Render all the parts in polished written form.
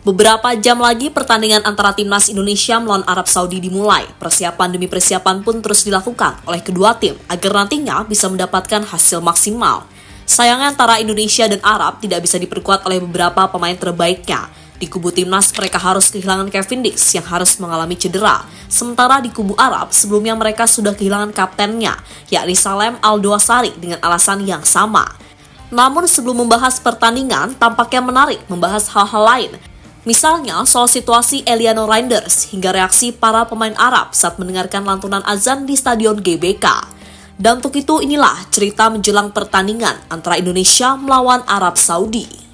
Beberapa jam lagi pertandingan antara timnas Indonesia melawan Arab Saudi dimulai. Persiapan demi persiapan pun terus dilakukan oleh kedua tim agar nantinya bisa mendapatkan hasil maksimal. Sayangnya antara Indonesia dan Arab tidak bisa diperkuat oleh beberapa pemain terbaiknya. Di kubu timnas mereka harus kehilangan Kevin Dix yang harus mengalami cedera. Sementara di kubu Arab sebelumnya mereka sudah kehilangan kaptennya, yakni Salem Al-Dawsari dengan alasan yang sama. Namun sebelum membahas pertandingan, tampaknya menarik membahas hal-hal lain. Misalnya soal situasi Eliano Reinders hingga reaksi para pemain Arab saat mendengarkan lantunan azan di Stadion GBK. Dan untuk itu inilah cerita menjelang pertandingan antara Indonesia melawan Arab Saudi.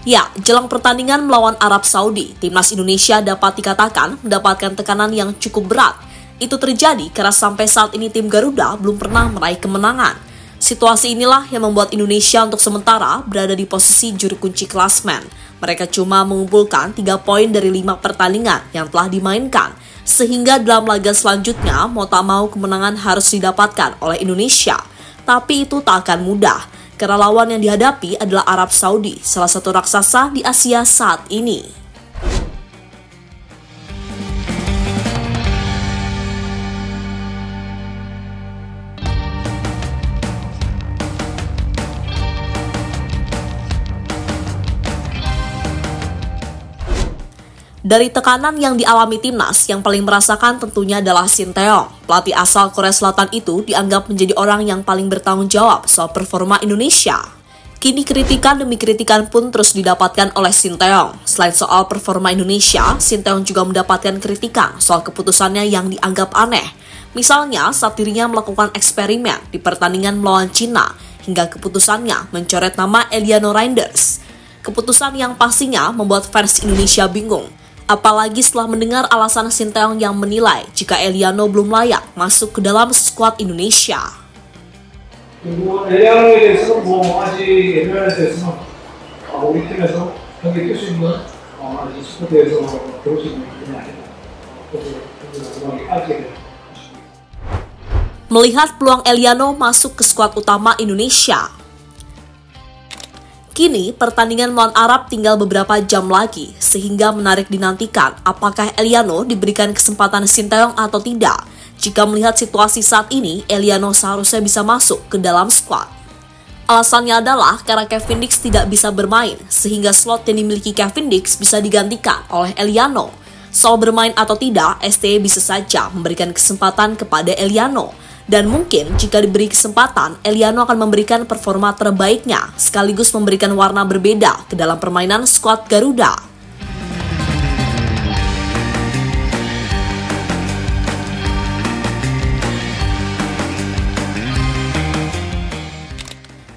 Ya, jelang pertandingan melawan Arab Saudi, timnas Indonesia dapat dikatakan mendapatkan tekanan yang cukup berat. Itu terjadi karena sampai saat ini tim Garuda belum pernah meraih kemenangan. Situasi inilah yang membuat Indonesia untuk sementara berada di posisi juru kunci klasmen. Mereka cuma mengumpulkan 3 poin dari 5 pertandingan yang telah dimainkan. Sehingga dalam laga selanjutnya, mau tak mau kemenangan harus didapatkan oleh Indonesia. Tapi itu tak akan mudah. Karena lawan yang dihadapi adalah Arab Saudi, salah satu raksasa di Asia saat ini. Dari tekanan yang dialami timnas, yang paling merasakan tentunya adalah Sinteyong. Pelatih asal Korea Selatan itu dianggap menjadi orang yang paling bertanggung jawab soal performa Indonesia. Kini kritikan demi kritikan pun terus didapatkan oleh Sinteyong. Selain soal performa Indonesia, Sinteyong juga mendapatkan kritikan soal keputusannya yang dianggap aneh. Misalnya saat dirinya melakukan eksperimen di pertandingan melawan Cina, hingga keputusannya mencoret nama Eliano Reinders. Keputusan yang pastinya membuat fans Indonesia bingung. Apalagi setelah mendengar alasan Sinteyong yang menilai jika Eliano belum layak masuk ke dalam skuad Indonesia. 엘리아노에 대해서는 아직 예면에 대해서는 우리 팀에서 경기 뛸 수 있는 스쿼드에서 배울 수 있는 부분이 아니다. Melihat peluang Eliano masuk ke skuad utama Indonesia. Kini, pertandingan melawan Arab tinggal beberapa jam lagi, sehingga menarik dinantikan apakah Eliano diberikan kesempatan Sinteyong atau tidak. Jika melihat situasi saat ini, Eliano seharusnya bisa masuk ke dalam skuad. Alasannya adalah karena Kevin Dix tidak bisa bermain, sehingga slot yang dimiliki Kevin Dix bisa digantikan oleh Eliano. Soal bermain atau tidak, STY bisa saja memberikan kesempatan kepada Eliano. Dan mungkin jika diberi kesempatan, Eliano akan memberikan performa terbaiknya, sekaligus memberikan warna berbeda ke dalam permainan skuad Garuda.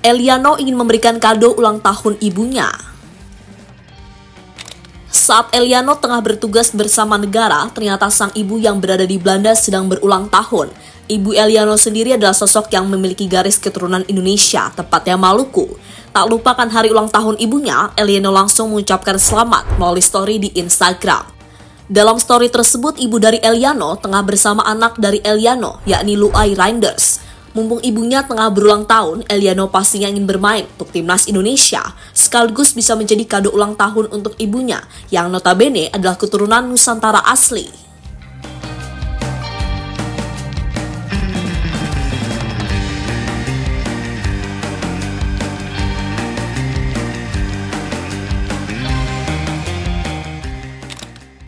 Eliano ingin memberikan kado ulang tahun ibunya. Saat Eliano tengah bertugas bersama negara, ternyata sang ibu yang berada di Belanda sedang berulang tahun. Ibu Eliano sendiri adalah sosok yang memiliki garis keturunan Indonesia, tepatnya Maluku. Tak lupakan hari ulang tahun ibunya, Eliano langsung mengucapkan selamat melalui story di Instagram. Dalam story tersebut, ibu dari Eliano tengah bersama anak dari Eliano, yakni Luai Reinders. Mumpung ibunya tengah berulang tahun, Eliano pastinya ingin bermain untuk timnas Indonesia, sekaligus bisa menjadi kado ulang tahun untuk ibunya, yang notabene adalah keturunan Nusantara asli.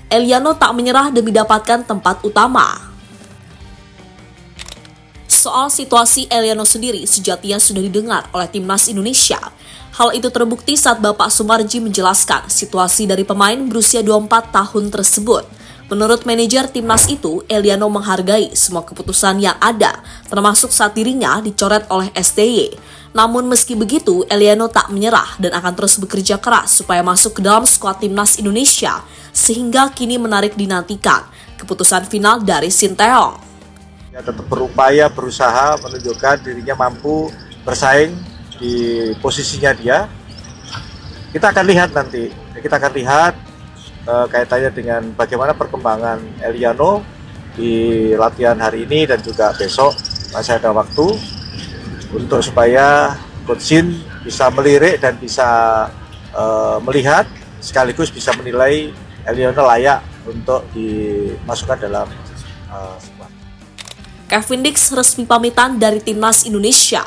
Eliano tak menyerah demi dapatkan tempat utama. Soal situasi Eliano sendiri sejatinya sudah didengar oleh timnas Indonesia. Hal itu terbukti saat Bapak Sumarji menjelaskan situasi dari pemain berusia 24 tahun tersebut. Menurut manajer timnas itu, Eliano menghargai semua keputusan yang ada, termasuk saat dirinya dicoret oleh STY. Namun meski begitu, Eliano tak menyerah dan akan terus bekerja keras supaya masuk ke dalam skuad timnas Indonesia. sehingga kini menarik dinantikan keputusan final dari Sinteyong. Ya, tetap berupaya, berusaha menunjukkan dirinya mampu bersaing di posisinya dia. Kita akan lihat nanti, kaitannya dengan bagaimana perkembangan Eliano di latihan hari ini dan juga besok. Masih ada waktu untuk supaya Coach Shin bisa melirik dan bisa melihat sekaligus bisa menilai Eliano layak untuk dimasukkan dalam squad. Kevin Dix resmi pamitan dari Timnas Indonesia.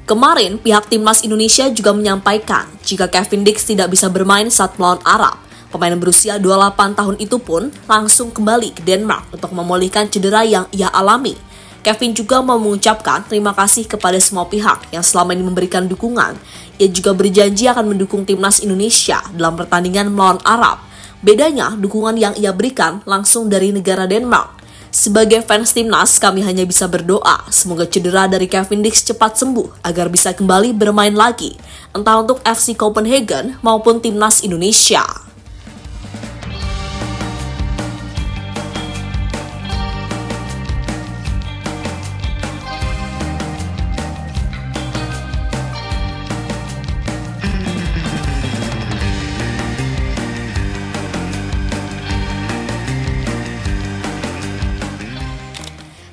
Kemarin, pihak Timnas Indonesia juga menyampaikan jika Kevin Dix tidak bisa bermain saat melawan Arab. Pemain berusia 28 tahun itu pun langsung kembali ke Denmark untuk memulihkan cedera yang ia alami. Kevin juga mau mengucapkan terima kasih kepada semua pihak yang selama ini memberikan dukungan. Ia juga berjanji akan mendukung Timnas Indonesia dalam pertandingan melawan Arab. Bedanya, dukungan yang ia berikan langsung dari negara Denmark. Sebagai fans Timnas, kami hanya bisa berdoa semoga cedera dari Kevin Dix cepat sembuh agar bisa kembali bermain lagi, entah untuk FC Copenhagen maupun Timnas Indonesia.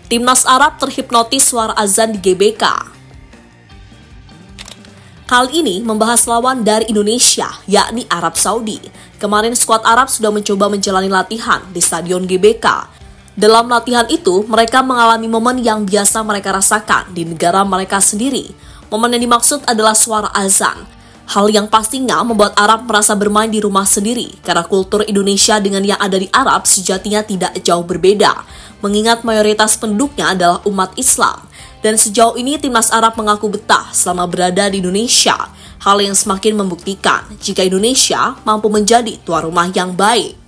Timnas Arab terhipnotis suara azan di GBK. Kali ini membahas lawan dari Indonesia, yakni Arab Saudi. Kemarin skuad Arab sudah mencoba menjalani latihan di Stadion GBK. Dalam latihan itu, mereka mengalami momen yang biasa mereka rasakan di negara mereka sendiri. Momen yang dimaksud adalah suara azan. Hal yang pastinya membuat Arab merasa bermain di rumah sendiri, karena kultur Indonesia dengan yang ada di Arab sejatinya tidak jauh berbeda, mengingat mayoritas penduduknya adalah umat Islam. Dan sejauh ini Timnas Arab mengaku betah selama berada di Indonesia, hal yang semakin membuktikan jika Indonesia mampu menjadi tuan rumah yang baik.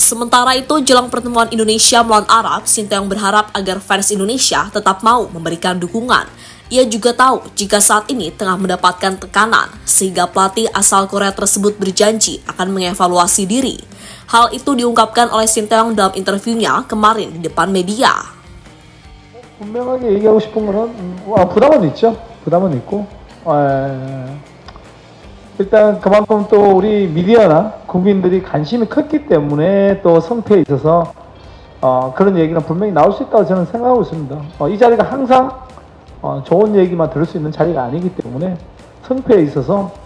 Sementara itu, jelang pertemuan Indonesia melawan Arab, Sinteyong berharap agar fans Indonesia tetap mau memberikan dukungan. Ia juga tahu jika saat ini tengah mendapatkan tekanan, sehingga pelatih asal Korea tersebut berjanji akan mengevaluasi diri. Hal itu diungkapkan oleh Sinteyong dalam interviunya kemarin di depan media. 분명하게 얘기하고 싶은 거는 부담은 있죠. 부담은 있고 일단 그만큼 또 우리 미디어나 국민들이 관심이 컸기 때문에 또 성패에 있어서 그런 얘기는 분명히 나올 수 있다고 저는 생각하고 있습니다. 이 자리가 항상 좋은 얘기만 들을 수 있는 자리가 아니기 때문에 성패에 있어서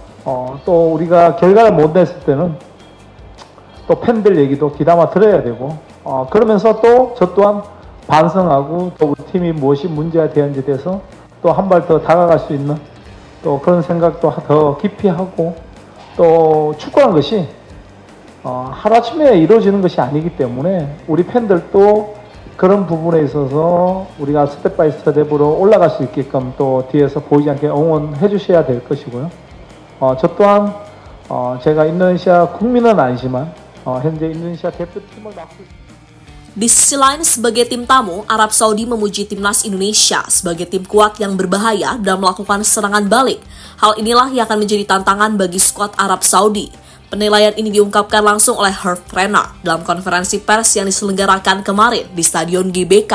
또 우리가 결과를 못 냈을 때는 또 팬들 얘기도 귀담아 들어야 되고 그러면서 또 저 또한 반성하고 또 우리 팀이 무엇이 문제가 되었는지에 대해서 또 한 발 더 다가갈 수 있는 또 그런 생각도 더 깊이 하고 또 축구라는 것이 하루아침에 이루어지는 것이 아니기 때문에 우리 팬들도 그런 부분에 있어서 우리가 스텝 바이 스텝으로 올라갈 수 있게끔 또 뒤에서 보이지 않게 응원해 주셔야 될 것이고요. 저 또한 제가 인도네시아 국민은 아니지만 현재 인도네시아 대표팀을 맡고 있습니다. Di sisi lain, sebagai tim tamu, Arab Saudi memuji Timnas Indonesia sebagai tim kuat yang berbahaya dalam melakukan serangan balik. Hal inilah yang akan menjadi tantangan bagi skuad Arab Saudi. Penilaian ini diungkapkan langsung oleh Herve Renard dalam konferensi pers yang diselenggarakan kemarin di Stadion GBK.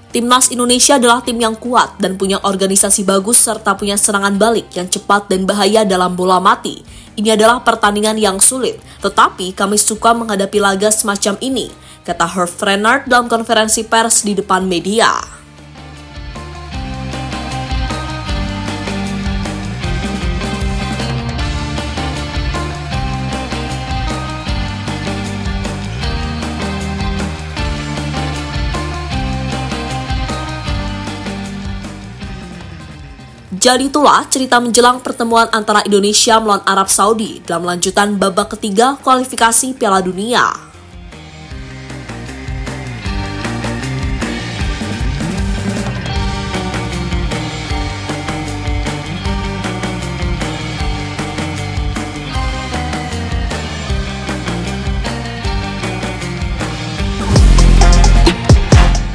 Timnas Indonesia adalah tim yang kuat dan punya organisasi bagus serta punya serangan balik yang cepat dan bahaya dalam bola mati. Ini adalah pertandingan yang sulit, tetapi kami suka menghadapi laga semacam ini, kata Herve Renard dalam konferensi pers di depan media. Jadi itulah cerita menjelang pertemuan antara Indonesia melawan Arab Saudi dalam lanjutan babak ketiga kualifikasi Piala Dunia.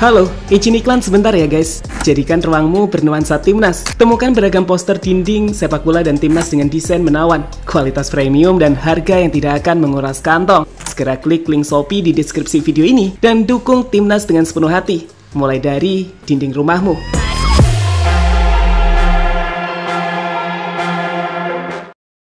Halo, izin iklan sebentar ya guys. Jadikan ruangmu bernuansa Timnas. Temukan beragam poster dinding, sepak bola dan Timnas dengan desain menawan, kualitas premium dan harga yang tidak akan menguras kantong. Segera klik link Shopee di deskripsi video ini dan dukung Timnas dengan sepenuh hati. Mulai dari dinding rumahmu.